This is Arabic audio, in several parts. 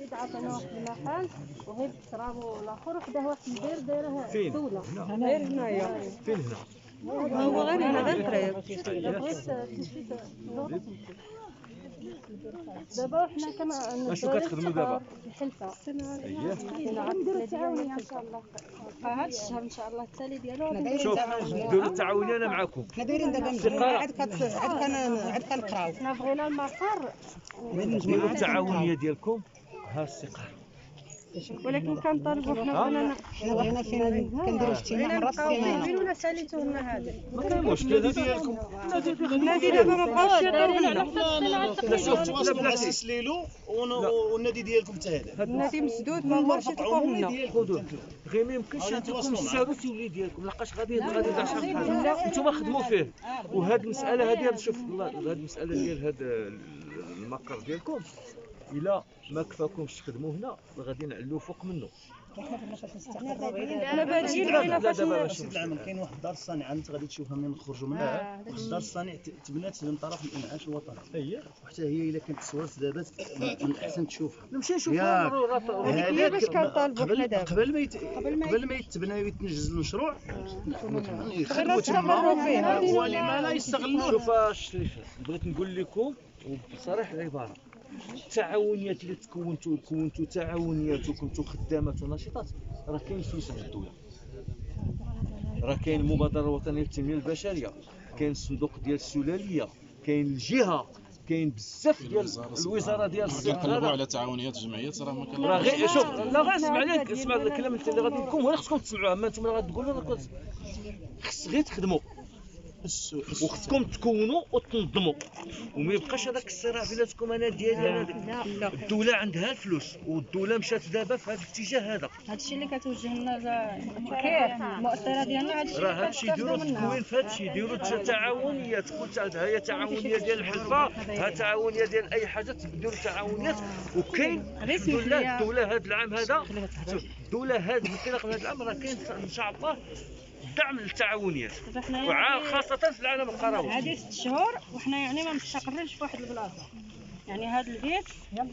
السيد عطانا واحد المحل وغير ترابو الاخر وحده واحد البير دايره الدوله غير هنايا. فين هنا؟ هو غير هنا غير قريب. بغيت تمشي تزور دابا حنا كما اشنو كتخدموا دابا؟ الحلفه. نديرو التعاونيه ان شاء الله. هذا الشهر ان شاء الله التالي ديالو شوف ديروا التعاونيه انا معكم. حنا دايرين دابا عاد كنقراو. حنا بغينا المقر ديروا التعاونيه ديالكم ها السقار. ولكن كنطالبوا حنا بغينا فين كنديروا اجتماع مرة في السيمانه. ولا ساليتو لنا هذا ما كاين مشكل ديالكم. النادي دابا ما بقاوش يعطيو لنا. لا شوف تواصلوا مع سيسليلو والنادي ديالكم حتى هذا. النادي مسدود ما بغاوش يطلبوا لنا. خذوا غير ما يمكنش يعطيكم الساروس يولي ديالكم لحقاش غادي داع شحال من حاجه نتوما خدموا فيه. وهاد المساله هذه شوف والله هاد المساله ديال هاد المقر ديالكم الا ما كفاكمش تخدموا هنا غادي نعلو فوق منه. انا بادئين علينا فاش سيد العمل كاين واحد الدار الصانعه انت غادي تشوفها منين نخرجوا منها. واحد الدار الصانع تبنات من طرف الانعاش الوطني. اييه وحتى هي الا كانت تصورت دابا من الاحسن تشوفها. نمشي نشوفها هي باش كنطالبوا حنا دابا قبل ما يتبنى ويتنجز المشروع يخدموا تما ولما لا يستغلوه. شوف بغيت نقول لكم وبصراحه العباره التعاونيات اللي كونتوا تعاونيات وكنتوا خدامات ونشيطات راه كاين فلوس عند الدوله. راه كاين المبادره الوطنيه للتنميه البشريه، كاين الصندوق ديال السلاليه، كاين الجهه، كاين بزاف ديال الوزاره ديال كنقلبوا على تعاونيات جمعيات راه ما راه غير شوف لا غير اسمع لك اسمع الكلام اللي غادي لكم ولا خصكم تسمعوه. اما انتم غادي تقولوا راه خص غير تخدموا وخصكم تكونوا وتنظموا وما يبقاش هذاك الصراع بيناتكم انا ديالي انا ديالي. الدوله عندها الفلوس والدوله مشات دابا في هذا الاتجاه هذا. هادشي اللي كتوجه لنا المؤثره ديالنا هادشي راه هادشي يديروا تكوين في هادشي يديروا تعاونيات كل هي تعاونيه ديال الحلفه ها تعاونيه ديال اي حاجه تديروا تعاونيات. وكاين الحمد لله الدوله هذا العام هذا الدوله هذا الانطلاق هذا العام راه كاين ان شاء الله دعم للتعاونيات وخاصة في العالم القروي. هذه 6 شهور وحنا يعني ما مستقرينش في واحد البلاصة. يعني هذا البيت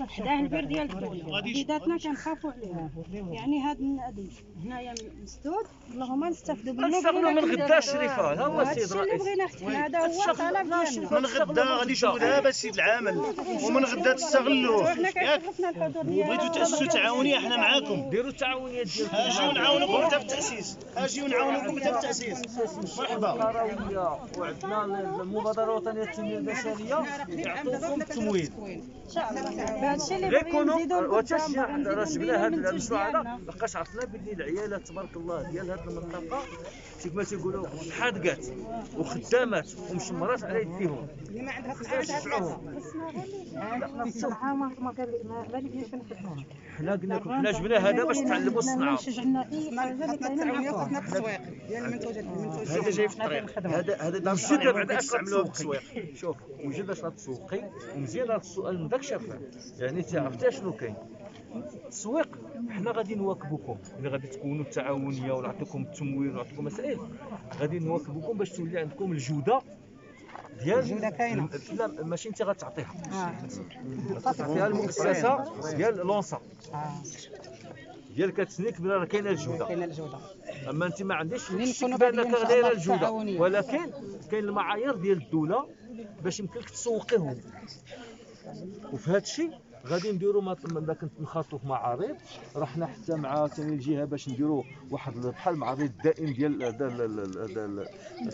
حداه البير ديال الدولة وليداتنا كنخافوا عليها. يعني هذا النادي هنايا مسدود اللهم نستافدوا منه. نستغلوا من غدا الشريفة ها هو السيد الرئيس. اللي بغينا حتى هذا هو الطلب ديالنا. من غدا غادي يشوفوا دابا السيد العامل ومن غدا تستغلوه ياك. وبغيتوا تاسسوا تعاونيه حنا معاكم. ديروا التعاونيات ديالكم. اجيو نعاونوكم حتى في التاسيس. اجيو نعاونوكم حتى في التاسيس. مرحبا. القروية وعندنا المبادرة الوطنية للتنمية البشرية يعطوكم التمويل. ان شاء الله هادشي اللي غير بغينا كونوا نزيدوا وتشجيع راه جبنا هذا المشروع هذا لقاش عرفنا باللي العيالات تبارك الله ديال هذه المنطقه كما تيقولوا حاذقات وخدامات ومشمرات على يديهم اللي ما عندها تشجعوهم. ما باليش كنخدموها. حنا قلنا لكم حنا جبنا هذا باش تعلموا الصنعه. خصنا التعاونيه خصنا التسويق ديال المنتوجات. هذا جاي في الطريق. هذا دار مزيان الصانع بعد يستعملوه بالتسويق. شوف وجد اش تسوقي ومزيان هذا السؤال من داك شافه يعني عرفتي شنو كاين التسويق. حنا غادي نواكبوكم الا غادي تكونوا التعاونيه ونعطيكم التمويل ونعطيكم مسائل غادي نواكبوكم باش تولي عندكم الجوده ديال الجوده كاينه. لا ماشي انت غتعطيها تعطيها المؤسسه ديال لونسا ديال كتسنيك بلا راه كاينه الجوده. اما انت ما عندكش الشك بانك غاديره الجوده ولكن كاين المعايير ديال الدوله باش يمكن لك تسوقيهم. وفي هذا الشيء غادي نديروا مثلا كنت نخاطبوا في معارض راه حنا حتى مع ثاني الجهه باش نديروا واحد بحال المعرض الدائم ديال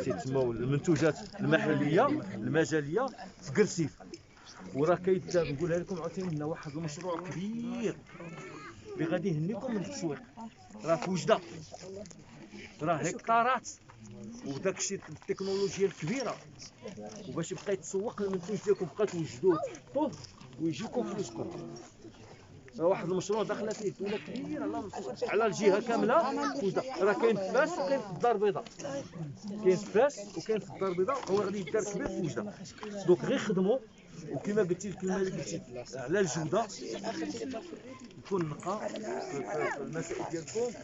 تيسموا المنتوجات المحليه المجاليه في كرسيف. وراه نقولها لكم عاوتاني لنا واحد المشروع كبير اللي غادي يهنيكم من التسويق. راه في وجده راه هكتارات وداك الشيء التكنولوجيا الكبيره وباش يبقى يتسوق المنتوج ديالكم بقى توجدوه تحطوه ويجيكم فلوسكم. راه واحد المشروع داخله فيه دوله كبيره على الجهه كامله. راه كاين في فاس وكاين في الدار البيضاء. كاين في فاس وكاين في الدار البيضاء هو غادي يدار كبير في وجده. دونك غير خدموا وكما قلتي الكلمه اللي قلتي على الجوده يكون نقى في المسائل ديالكم.